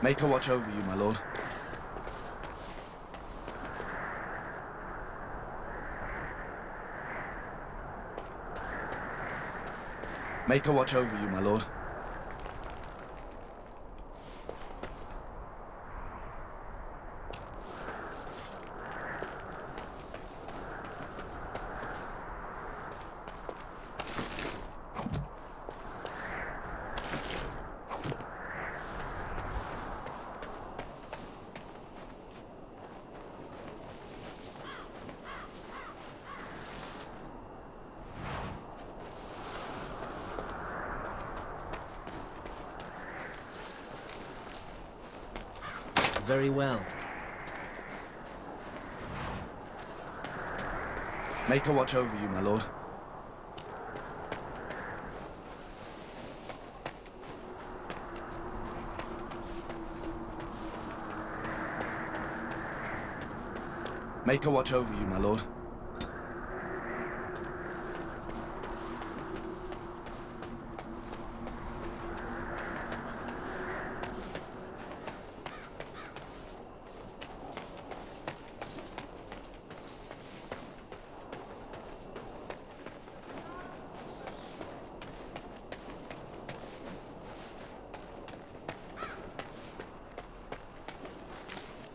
Make her watch over you, my lord. Make her watch over you, my lord. Very well. Make her watch over you, my lord. Make her watch over you, my lord.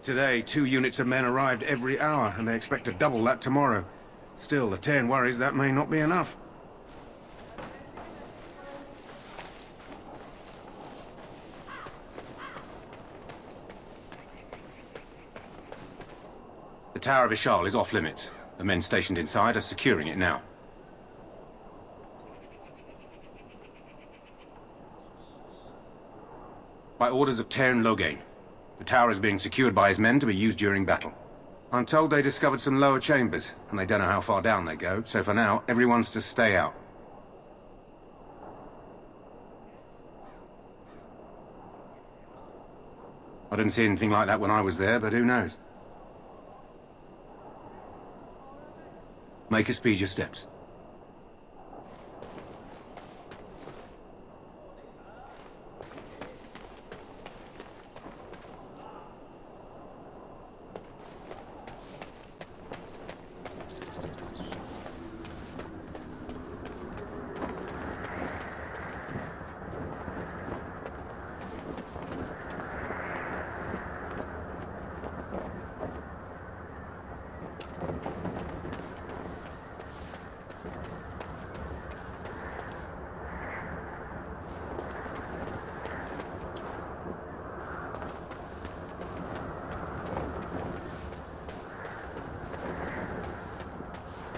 Today, 2 units of men arrived every hour, and they expect to double that tomorrow. Still, the Terran worries that may not be enough. The Tower of Ishal is off limits. The men stationed inside are securing it now. By orders of Terran Loghain. The tower is being secured by his men to be used during battle. I'm told they discovered some lower chambers, and they don't know how far down they go, so for now, everyone's to stay out. I didn't see anything like that when I was there, but who knows? Make her speed your steps.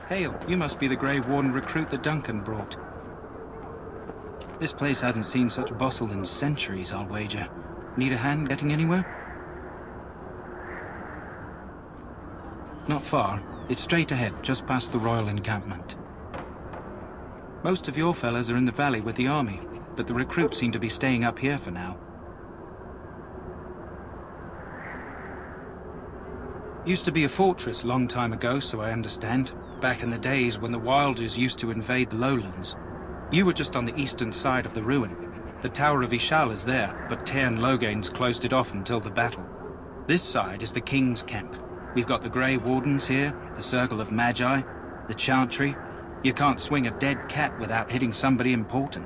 Hail, you must be the Grey Warden recruit that Duncan brought. This place hasn't seen such bustle in centuries, I'll wager. Need a hand getting anywhere? Not far. It's straight ahead, just past the Royal Encampment. Most of your fellas are in the valley with the army, but the recruits seem to be staying up here for now. Used to be a fortress a long time ago, so I understand. Back in the days when the Wilders used to invade the lowlands. You were just on the eastern side of the ruin. The Tower of Ishal is there, but Terran Loghain's closed it off until the battle. This side is the King's camp. We've got the Grey Wardens here, the Circle of Magi, the Chantry. You can't swing a dead cat without hitting somebody important.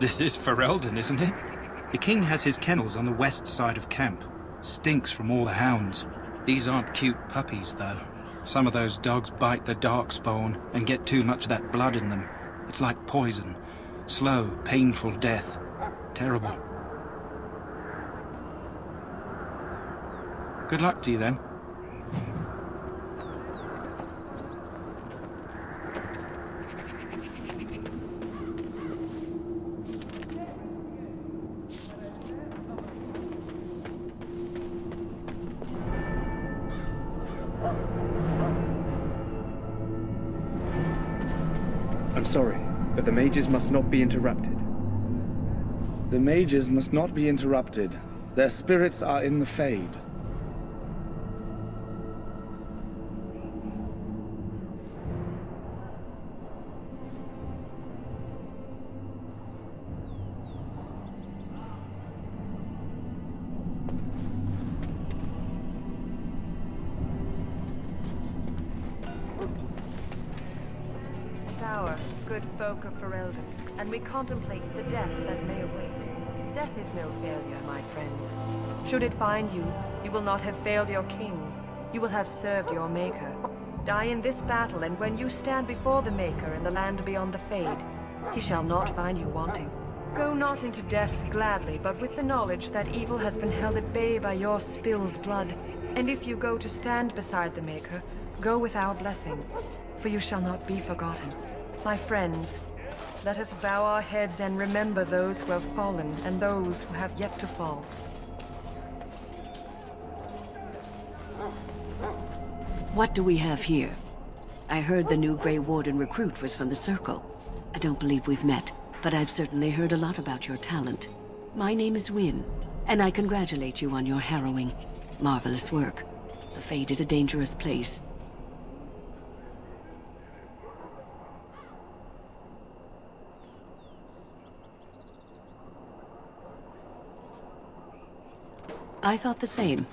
This is Ferelden, isn't it? The king has his kennels on the west side of camp. Stinks from all the hounds. These aren't cute puppies, though. Some of those dogs bite the darkspawn and get too much of that blood in them. It's like poison. Slow, painful death. Terrible. Good luck to you, then. I'm sorry, but the mages must not be interrupted. The mages must not be interrupted. Their spirits are in the Fade. Tower, good folk of Ferelden, and we contemplate the death that may await. Death is no failure, my friends. Should it find you, you will not have failed your king. You will have served your maker. Die in this battle, and when you stand before the Maker in the land beyond the Fade, he shall not find you wanting. Go not into death gladly, but with the knowledge that evil has been held at bay by your spilled blood. And if you go to stand beside the Maker, go with our blessing, for you shall not be forgotten. My friends, let us bow our heads and remember those who have fallen and those who have yet to fall. What do we have here? I heard the new Grey Warden recruit was from the Circle. I don't believe we've met, but I've certainly heard a lot about your talent. My name is Wynne, and I congratulate you on your harrowing, marvelous work. The Fade is a dangerous place. I thought the same.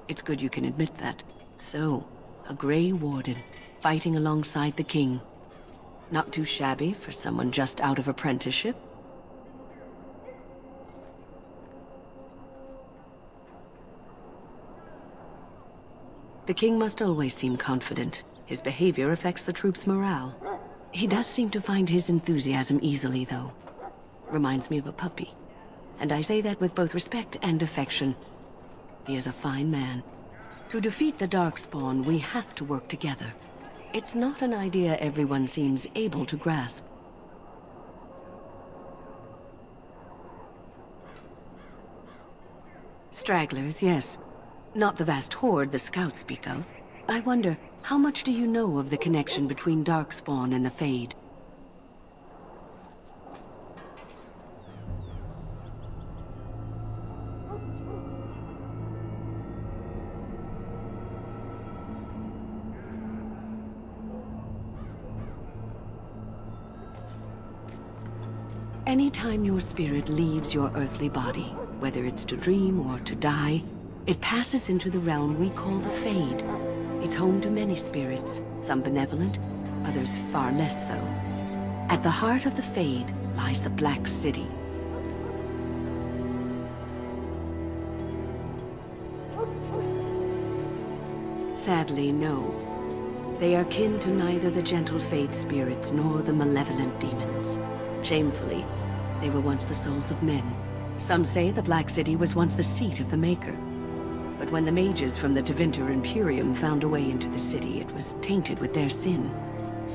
It's good you can admit that. So, a Grey Warden, fighting alongside the King. Not too shabby for someone just out of apprenticeship. The King must always seem confident. His behavior affects the troops' morale. He does seem to find his enthusiasm easily, though. Reminds me of a puppy. And I say that with both respect and affection. He is a fine man. To defeat the Darkspawn, we have to work together. It's not an idea everyone seems able to grasp. Stragglers, yes. Not the vast horde the scouts speak of. I wonder, how much do you know of the connection between Darkspawn and the Fade? Anytime your spirit leaves your earthly body, whether it's to dream or to die, it passes into the realm we call the Fade. It's home to many spirits, some benevolent, others far less so. At the heart of the Fade lies the Black City. Sadly, no. They are kin to neither the gentle Fade spirits nor the malevolent demons. Shamefully, they were once the souls of men. Some say the Black City was once the seat of the Maker. But when the mages from the Tevinter Imperium found a way into the city, it was tainted with their sin.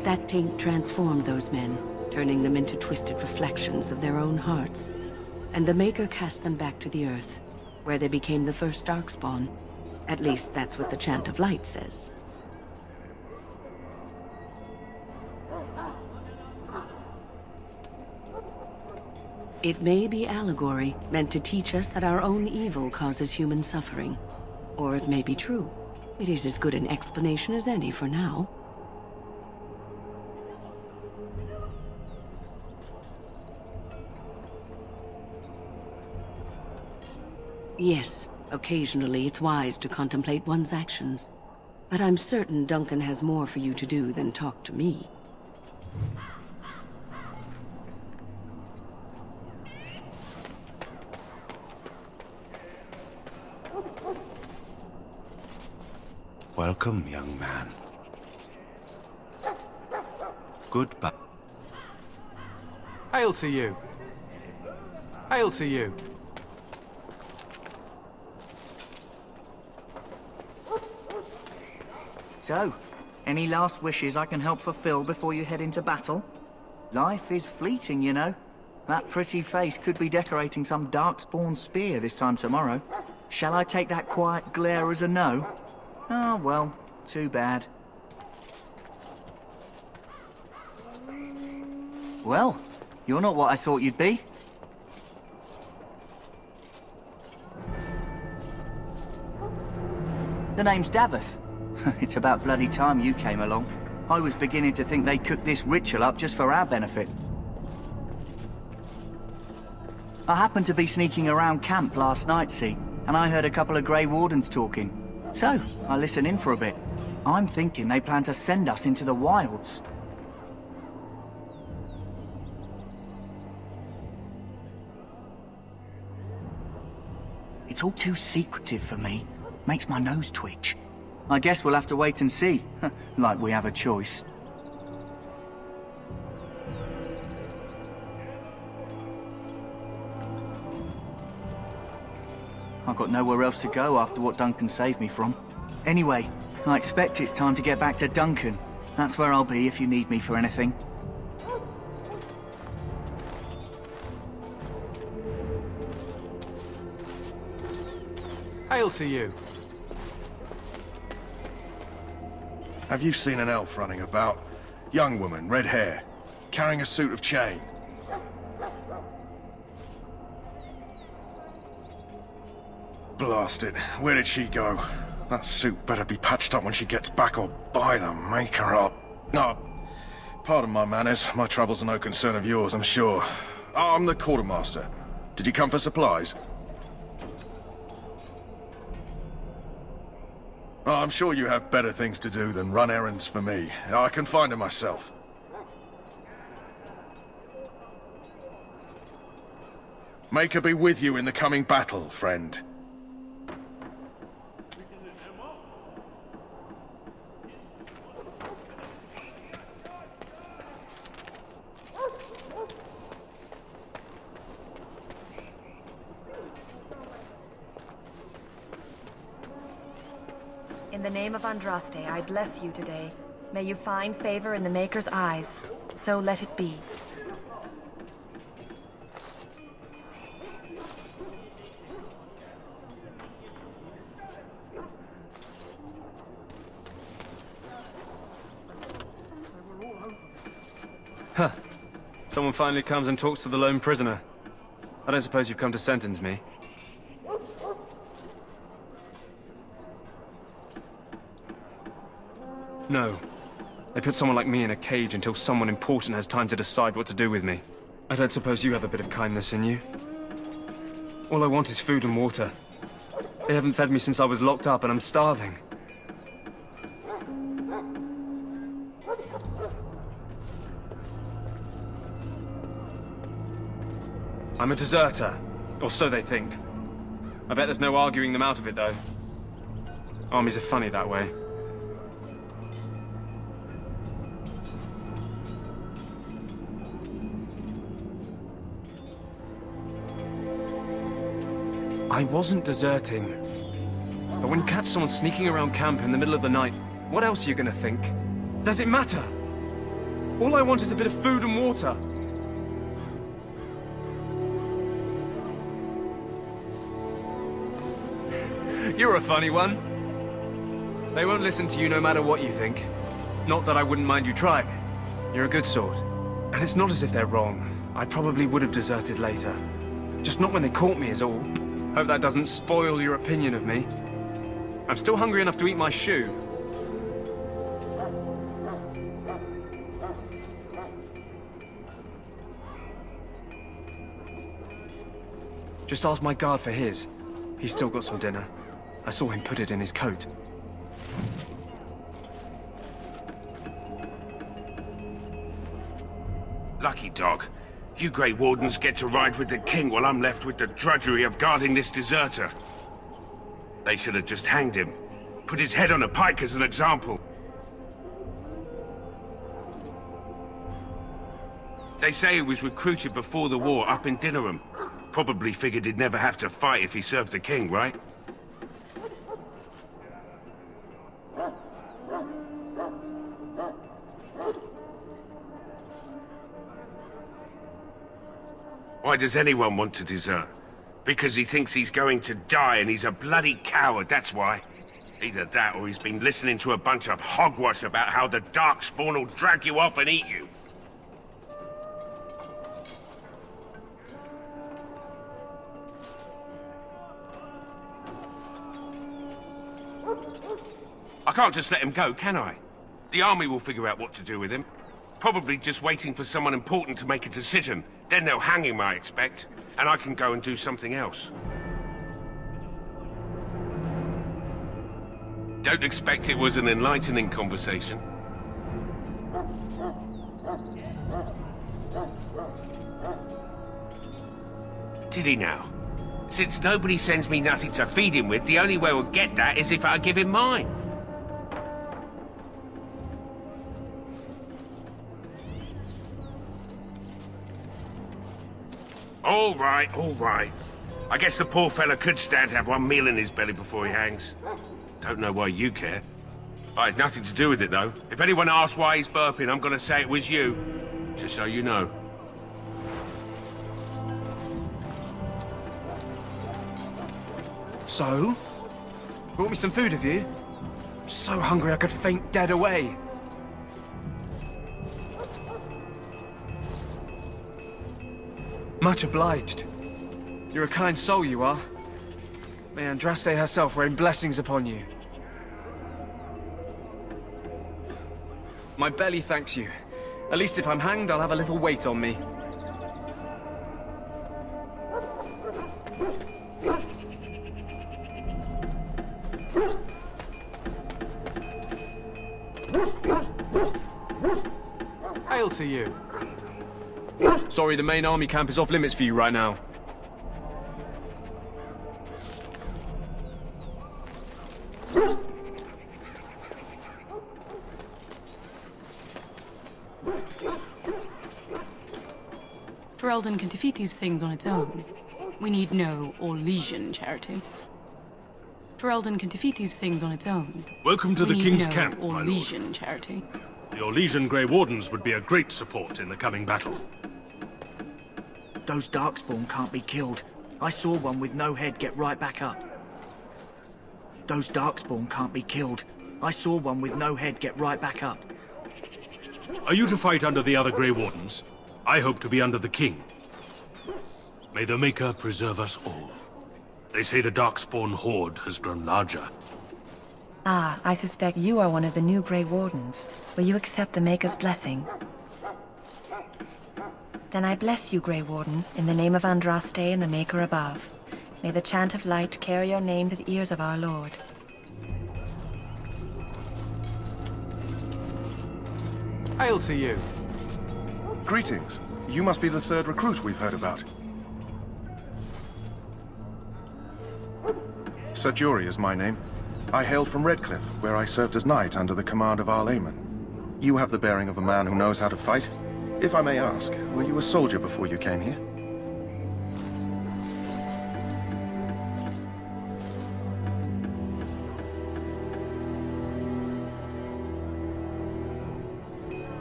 That taint transformed those men, turning them into twisted reflections of their own hearts. And the Maker cast them back to the Earth, where they became the first Darkspawn. At least that's what the Chant of Light says. It may be allegory, meant to teach us that our own evil causes human suffering. Or it may be true. It is as good an explanation as any for now. Yes, occasionally it's wise to contemplate one's actions. But I'm certain Duncan has more for you to do than talk to me. Welcome, young man. Goodbye. Hail to you. Hail to you. So, any last wishes I can help fulfill before you head into battle? Life is fleeting, you know. That pretty face could be decorating some Darkspawn spear this time tomorrow. Shall I take that quiet glare as a no? Oh, well, too bad. Well, you're not what I thought you'd be. The name's Davith. It's about bloody time you came along. I was beginning to think they cooked this ritual up just for our benefit. I happened to be sneaking around camp last night, see, and I heard a couple of Grey Wardens talking. So, I listened in for a bit. I'm thinking they plan to send us into the wilds. It's all too secretive for me. Makes my nose twitch. I guess we'll have to wait and see. Like we have a choice. I've got nowhere else to go after what Duncan saved me from. Anyway, I expect it's time to get back to Duncan. That's where I'll be if you need me for anything. Hail to you. Have you seen an elf running about? Young woman, red hair, carrying a suit of chain. Blast it. Where did she go? That suit better be patched up when she gets back, or by the maker up. Oh, pardon my manners. My troubles are no concern of yours, I'm sure. Oh, I'm the quartermaster. Did you come for supplies? Oh, I'm sure you have better things to do than run errands for me. I can find her myself. Make her be with you in the coming battle, friend. In the name of Andraste, I bless you today. May you find favor in the Maker's eyes. So let it be. Huh. Someone finally comes and talks to the lone prisoner. I don't suppose you've come to sentence me. No. They put someone like me in a cage until someone important has time to decide what to do with me. I don't suppose you have a bit of kindness in you? All I want is food and water. They haven't fed me since I was locked up and I'm starving. I'm a deserter, or so they think. I bet there's no arguing them out of it, though. Armies are funny that way. I wasn't deserting. But when you catch someone sneaking around camp in the middle of the night, what else are you gonna think? Does it matter? All I want is a bit of food and water. You're a funny one. They won't listen to you no matter what you think. Not that I wouldn't mind you trying. You're a good sort. And it's not as if they're wrong. I probably would have deserted later. Just not when they caught me is all. Hope that doesn't spoil your opinion of me. I'm still hungry enough to eat my shoe. Just ask my guard for his. He's still got some dinner. I saw him put it in his coat. Lucky dog. You Grey Wardens get to ride with the king while I'm left with the drudgery of guarding this deserter. They should have just hanged him. Put his head on a pike as an example. They say he was recruited before the war up in Dinnerham. Probably figured he'd never have to fight if he served the king, right? Why does anyone want to desert? Because he thinks he's going to die and he's a bloody coward, that's why. Either that or he's been listening to a bunch of hogwash about how the Darkspawn will drag you off and eat you. I can't just let him go, can I? The army will figure out what to do with him. Probably just waiting for someone important to make a decision. Then they'll hang him, I expect. And I can go and do something else. Don't expect it was an enlightening conversation. Did he now? Since nobody sends me nothing to feed him with, the only way we'll get that is if I give him mine. All right, all right. I guess the poor fella could stand to have one meal in his belly before he hangs. Don't know why you care. I had nothing to do with it, though. If anyone asks why he's burping, I'm gonna say it was you. Just so you know. So? Brought me some food, have you? I'm so hungry I could faint dead away. Much obliged. You're a kind soul, you are. May Andraste herself rain blessings upon you. My belly thanks you. At least if I'm hanged, I'll have a little weight on me. Hail to you. Sorry, the main army camp is off limits for you right now. Ferelden can defeat these things on its own. We need no Orlesian charity. Ferelden can defeat these things on its own. Welcome to the King's no camp, my lord. Orlesian charity. The Orlesian Grey Wardens would be a great support in the coming battle. Those Darkspawn can't be killed. I saw one with no head get right back up. Those Darkspawn can't be killed. I saw one with no head get right back up. Are you to fight under the other Grey Wardens? I hope to be under the King. May the Maker preserve us all. They say the Darkspawn horde has grown larger. Ah, I suspect you are one of the new Grey Wardens. Will you accept the Maker's blessing? Then I bless you, Grey Warden, in the name of Andraste and the Maker above. May the chant of light carry your name to the ears of our Lord. Hail to you. Greetings. You must be the third recruit we've heard about. Sir Jury is my name. I hail from Redcliffe, where I served as knight under the command of our layman. You have the bearing of a man who knows how to fight. If I may ask, were you a soldier before you came here?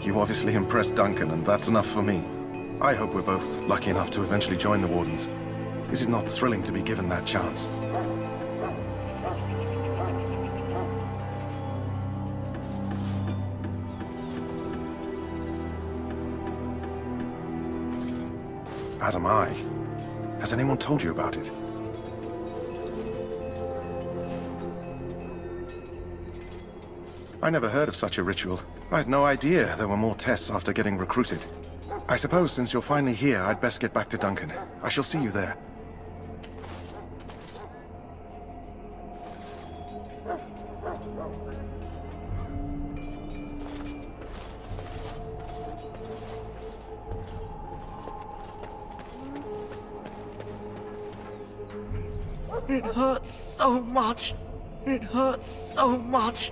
You obviously impressed Duncan, and that's enough for me. I hope we're both lucky enough to eventually join the Wardens. Is it not thrilling to be given that chance? As am I. Has anyone told you about it? I never heard of such a ritual. I had no idea there were more tests after getting recruited. I suppose since you're finally here, I'd best get back to Duncan. I shall see you there. It hurts so much. It hurts so much.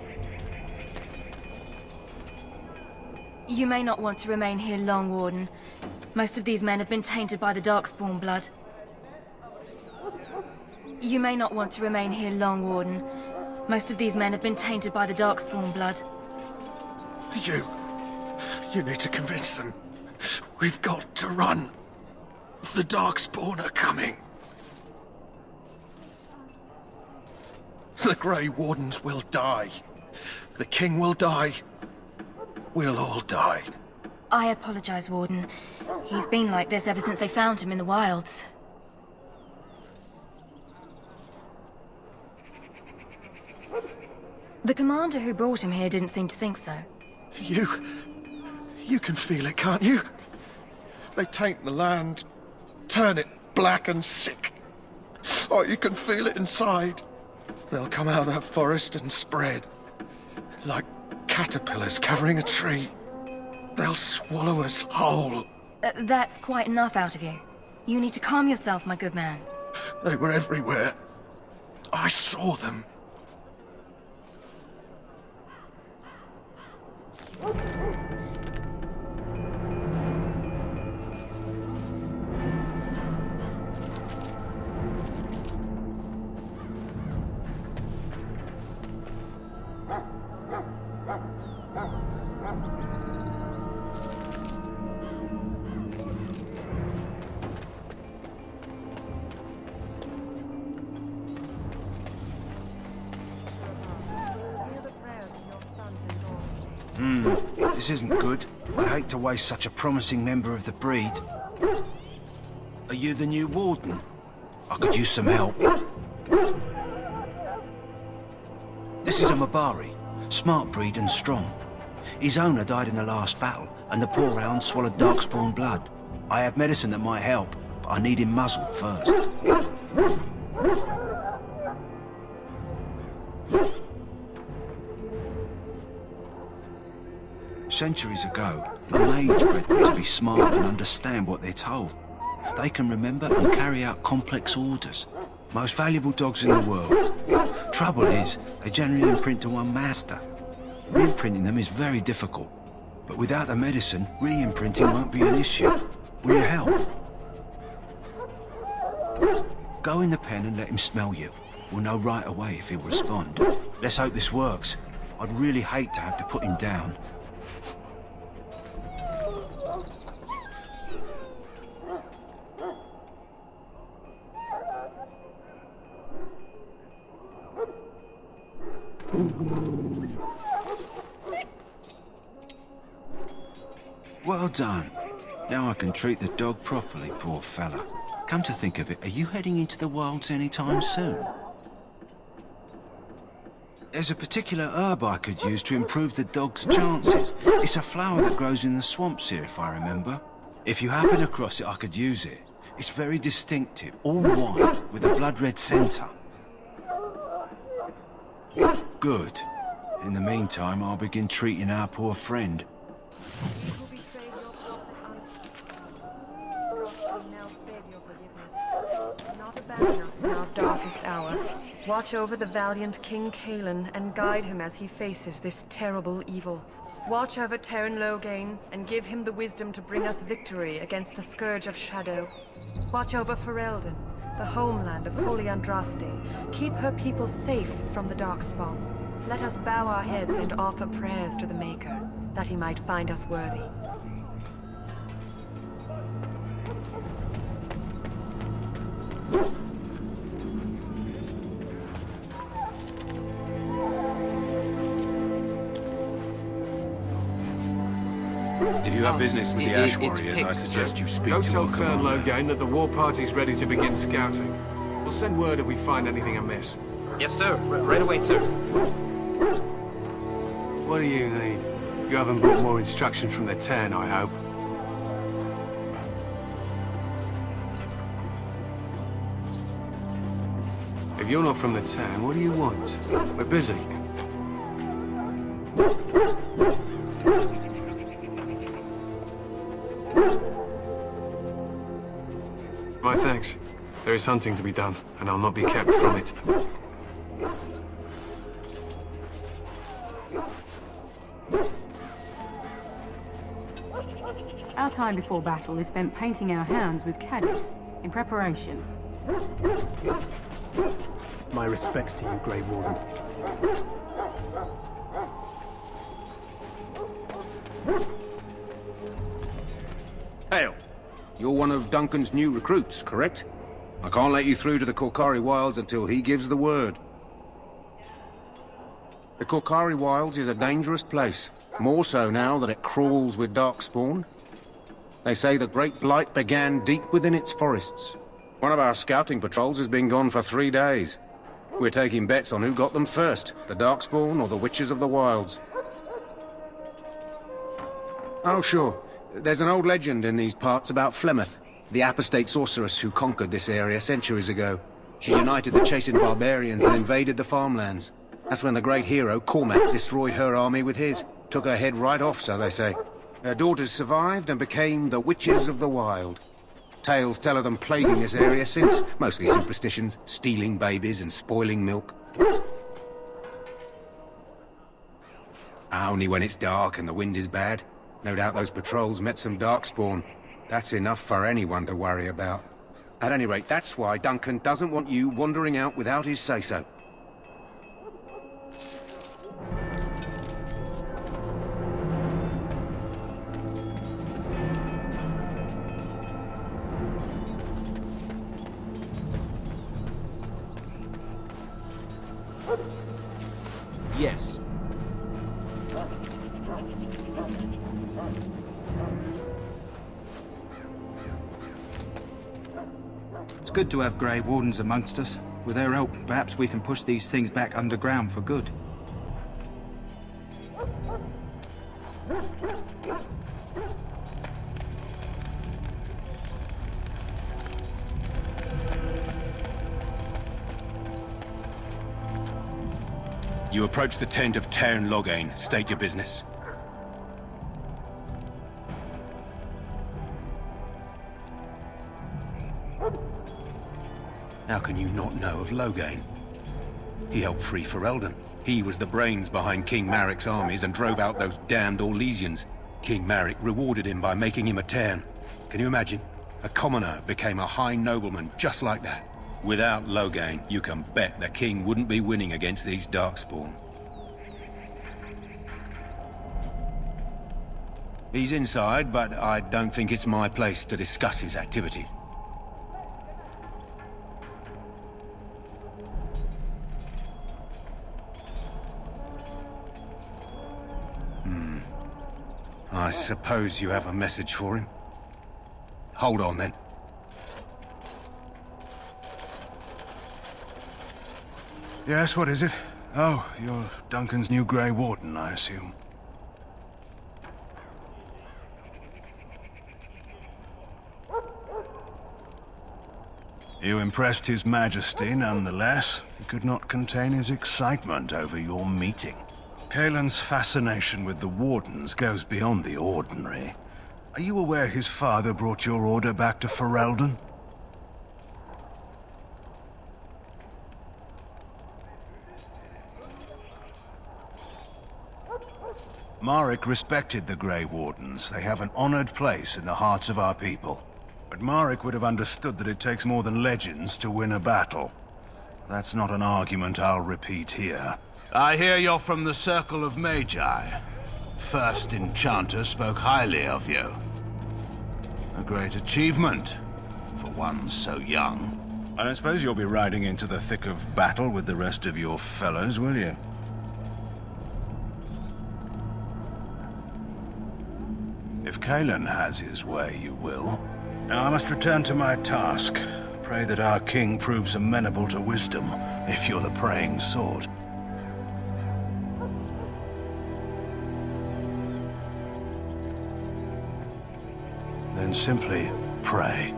You may not want to remain here long, Warden. Most of these men have been tainted by the Darkspawn blood. You may not want to remain here long, Warden. Most of these men have been tainted by the Darkspawn blood. You need to convince them. We've got to run. The Darkspawn are coming. The Grey Wardens will die. The King will die. We'll all die. I apologize, Warden. He's been like this ever since they found him in the wilds. The commander who brought him here didn't seem to think so. You can feel it, can't you? They taint the land, turn it black and sick. Oh, you can feel it inside. They'll come out of that forest and spread. Like caterpillars covering a tree. They'll swallow us whole. That's quite enough out of you. You need to calm yourself, my good man. They were everywhere. I saw them. This isn't good. I hate to waste such a promising member of the breed. Are you the new warden? I could use some help. This is a Mabari. Smart breed and strong. His owner died in the last battle, and the poor hound swallowed darkspawn blood. I have medicine that might help, but I need him muzzled first. Centuries ago, a mage bred them to be smart and understand what they're told. They can remember and carry out complex orders. Most valuable dogs in the world. Trouble is, they generally imprint to one master. Re-imprinting them is very difficult. But without the medicine, re-imprinting won't be an issue. Will you help? Go in the pen and let him smell you. We'll know right away if he'll respond. Let's hope this works. I'd really hate to have to put him down. Well done. Now I can treat the dog properly, poor fella. Come to think of it, are you heading into the wilds anytime soon? There's a particular herb I could use to improve the dog's chances. It's a flower that grows in the swamps here, if I remember. If you happen across it, I could use it. It's very distinctive, all white, with a blood-red centre. Good. In the meantime, I'll begin treating our poor friend. Not abandon us in our darkest hour. Watch over the valiant King Kaelin and guide him as he faces this terrible evil. Watch over Teyrn Loghain and give him the wisdom to bring us victory against the Scourge of Shadow. Watch over Ferelden, the homeland of Holy Andraste. Keep her people safe from the Darkspawn. Let us bow our heads and offer prayers to the Maker, that he might find us worthy. If you have business with the Ash Warriors, I suggest you speak Go to tell our Teyrn commander. Loghain that the war party's ready to begin scouting. We'll send word if we find anything amiss. Yes, sir. Right away, sir. What do you need? You haven't brought more instruction from the Teyrn, I hope. If you're not from the Teyrn, what do you want? We're busy. My thanks. There is hunting to be done, and I'll not be kept from it. Our time before battle is spent painting our hounds with caddies in preparation. My respects to you, Grey Warden. Hail. You're one of Duncan's new recruits, correct? I can't let you through to the Korcari Wilds until he gives the word. The Korcari Wilds is a dangerous place. More so now that it crawls with darkspawn. They say the Great Blight began deep within its forests. One of our scouting patrols has been gone for 3 days. We're taking bets on who got them first, the Darkspawn or the Witches of the Wilds. Oh, sure. There's an old legend in these parts about Flemeth, the apostate sorceress who conquered this area centuries ago. She united the chasing barbarians and invaded the farmlands. That's when the great hero, Cormac, destroyed her army with his. Took her head right off, so they say. Her daughters survived and became the Witches of the Wild. Tales tell of them plaguing this area since, mostly superstitions, stealing babies and spoiling milk. Only when it's dark and the wind is bad. No doubt those patrols met some Darkspawn. That's enough for anyone to worry about. At any rate, that's why Duncan doesn't want you wandering out without his say-so. Yes. It's good to have Grey Wardens amongst us. With their help, perhaps we can push these things back underground for good. You approach the tent of Tairn Loghain. State your business. How can you not know of Loghain? He helped free Ferelden. He was the brains behind King Maric's armies and drove out those damned Orlesians. King Maric rewarded him by making him a Tairn. Can you imagine? A commoner became a high nobleman just like that. Without Loghain, you can bet the king wouldn't be winning against these Darkspawn. He's inside, but I don't think it's my place to discuss his activities. I suppose you have a message for him. Hold on, then. Yes, what is it? Oh, you're Duncan's new Grey Warden, I assume. You impressed His Majesty, nonetheless. He could not contain his excitement over your meeting. Kaelin's fascination with the Wardens goes beyond the ordinary. Are you aware his father brought your order back to Ferelden? Maric respected the Grey Wardens. They have an honored place in the hearts of our people. But Maric would have understood that it takes more than legends to win a battle. That's not an argument I'll repeat here. I hear you're from the Circle of Magi. First Enchanter spoke highly of you. A great achievement, for one so young. I don't suppose you'll be riding into the thick of battle with the rest of your fellows, will you? If Kaelin has his way, you will. Now I must return to my task. Pray that our king proves amenable to wisdom, if you're the praying sort. Then simply pray.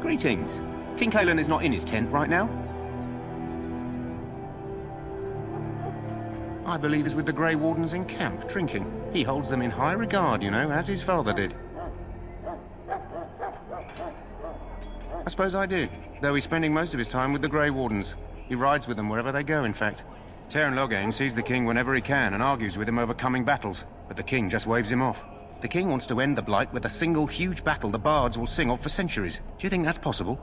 Greetings. King Kaelin is not in his tent right now. I believe he's with the Grey Wardens in camp, drinking. He holds them in high regard, you know, as his father did. I suppose I do, though he's spending most of his time with the Grey Wardens. He rides with them wherever they go, in fact. Tairn Loghain sees the king whenever he can and argues with him over coming battles, but the king just waves him off. The king wants to end the Blight with a single huge battle the bards will sing of for centuries. Do you think that's possible?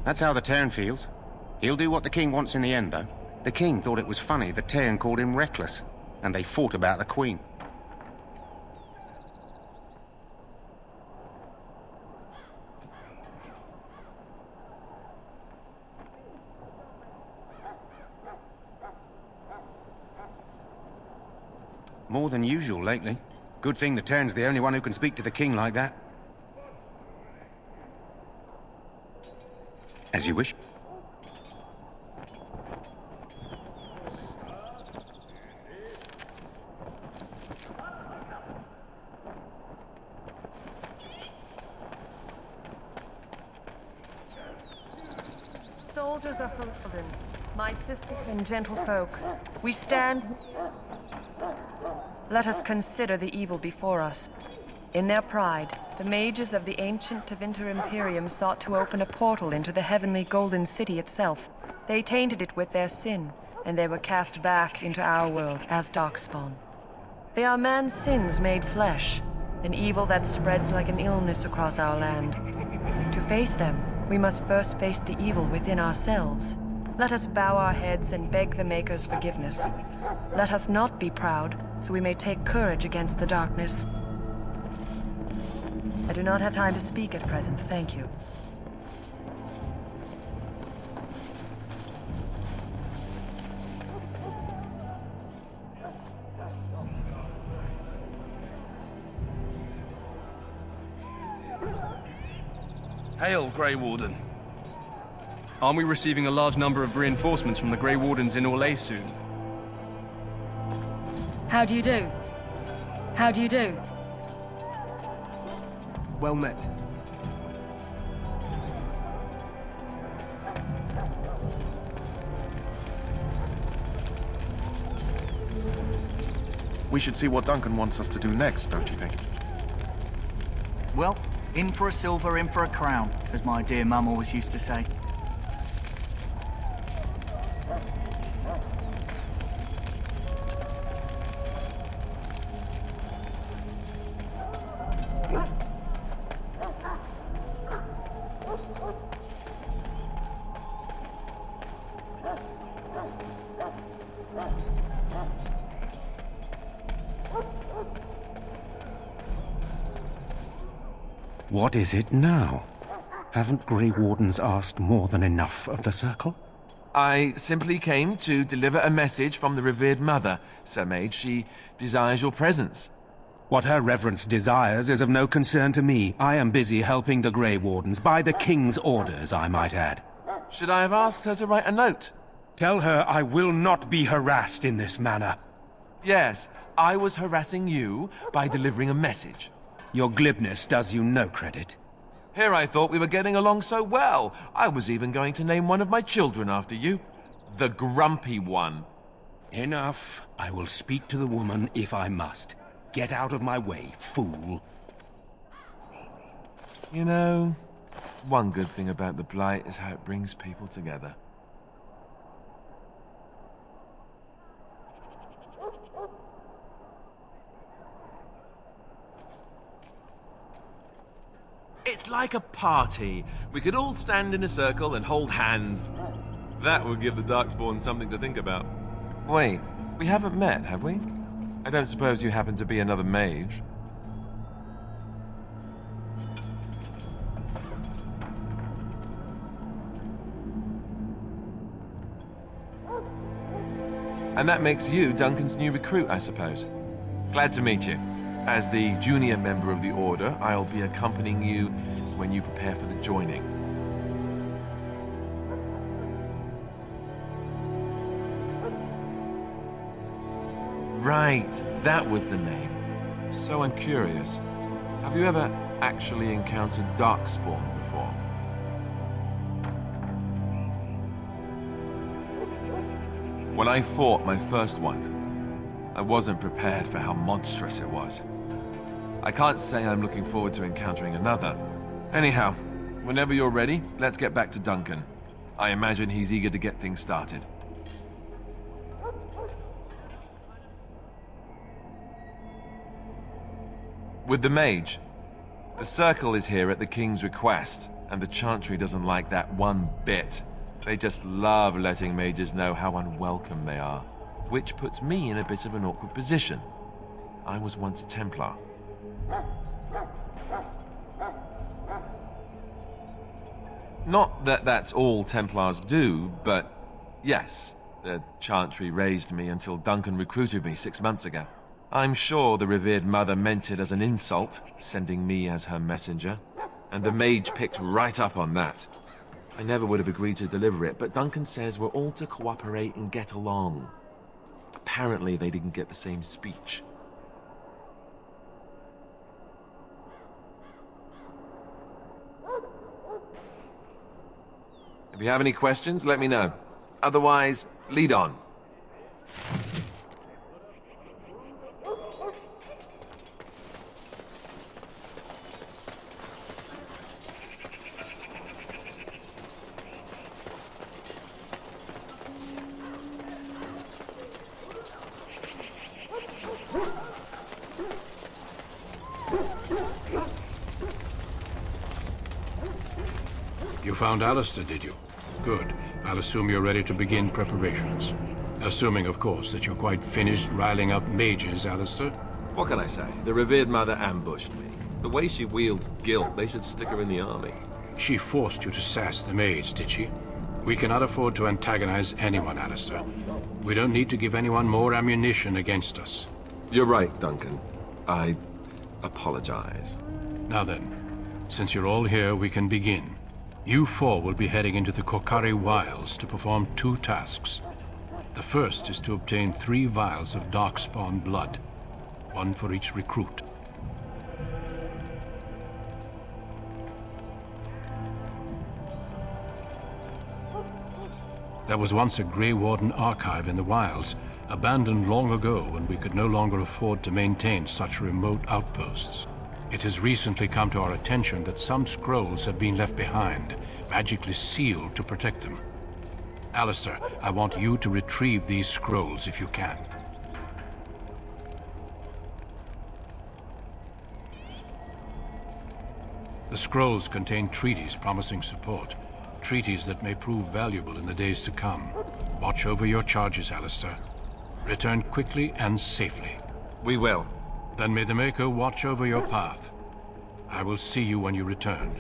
That's how the Tairn feels. He'll do what the king wants in the end, though. The king thought it was funny that Tairn called him reckless, and they fought about the queen. More than usual lately. Good thing the Tern's the only one who can speak to the king like that. As you wish. Soldiers of Rerun, my sisters and gentlefolk, we stand. Let us consider the evil before us. In their pride, the mages of the ancient Tevinter Imperium sought to open a portal into the heavenly Golden City itself. They tainted it with their sin, and they were cast back into our world as Darkspawn. They are man's sins made flesh, an evil that spreads like an illness across our land. To face them, we must first face the evil within ourselves. Let us bow our heads and beg the Maker's forgiveness. Let us not be proud, so we may take courage against the darkness. I do not have time to speak at present, thank you. Hail, Grey Warden. Aren't we receiving a large number of reinforcements from the Grey Wardens in Orlais soon? How do you do? How do you do? Well met. We should see what Duncan wants us to do next, don't you think? Well, in for a silver, in for a crown, as my dear mum always used to say. What is it now? Haven't Grey Wardens asked more than enough of the Circle? I simply came to deliver a message from the revered mother, Sir Mage. She desires your presence. What her reverence desires is of no concern to me. I am busy helping the Grey Wardens, by the King's orders, I might add. Should I have asked her to write a note? Tell her I will not be harassed in this manner. Yes, I was harassing you by delivering a message. Your glibness does you no credit. Here I thought we were getting along so well. I was even going to name one of my children after you. The Grumpy One. Enough. I will speak to the woman if I must. Get out of my way, fool. You know, one good thing about the Blight is how it brings people together. It's like a party. We could all stand in a circle and hold hands. That would give the Darkspawn something to think about. Wait, we haven't met, have we? I don't suppose you happen to be another mage? And that makes you Duncan's new recruit, I suppose. Glad to meet you. As the junior member of the Order, I'll be accompanying you when you prepare for the joining. Right, that was the name. So I'm curious. Have you ever actually encountered Darkspawn before? When I fought my first one, I wasn't prepared for how monstrous it was. I can't say I'm looking forward to encountering another. Anyhow, whenever you're ready, let's get back to Duncan. I imagine he's eager to get things started. With the mage, the Circle is here at the King's request, and the Chantry doesn't like that one bit. They just love letting mages know how unwelcome they are, which puts me in a bit of an awkward position. I was once a Templar. Not that that's all Templars do, but yes, the Chantry raised me until Duncan recruited me 6 months ago. I'm sure the revered mother meant it as an insult, sending me as her messenger. And the mage picked right up on that. I never would have agreed to deliver it, but Duncan says we're all to cooperate and get along. Apparently they didn't get the same speech. If you have any questions, let me know. Otherwise, lead on. You found Alistair, did you? Good. I'll assume you're ready to begin preparations. Assuming, of course, that you're quite finished riling up mages, Alistair. What can I say? The revered mother ambushed me. The way she wields guilt, they should stick her in the army. She forced you to sass the mage, did she? We cannot afford to antagonize anyone, Alistair. We don't need to give anyone more ammunition against us. You're right, Duncan. I apologize. Now then, since you're all here, we can begin. You four will be heading into the Kokari Wilds to perform 2 tasks. The first is to obtain 3 vials of Darkspawn blood, 1 for each recruit. There was once a Grey Warden archive in the wilds, abandoned long ago when we could no longer afford to maintain such remote outposts. It has recently come to our attention that some scrolls have been left behind, magically sealed to protect them. Alistair, I want you to retrieve these scrolls if you can. The scrolls contain treaties promising support, treaties that may prove valuable in the days to come. Watch over your charges, Alistair. Return quickly and safely. We will. Then may the Maker watch over your path. I will see you when you return.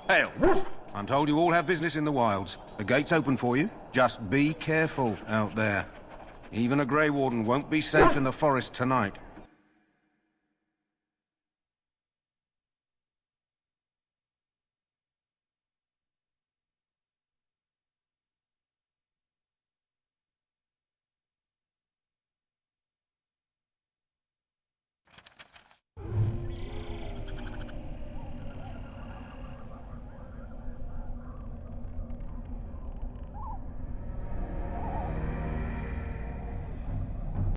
Hail! I'm told you all have business in the wilds. The gate's open for you. Just be careful out there. Even a Grey Warden won't be safe in the forest tonight.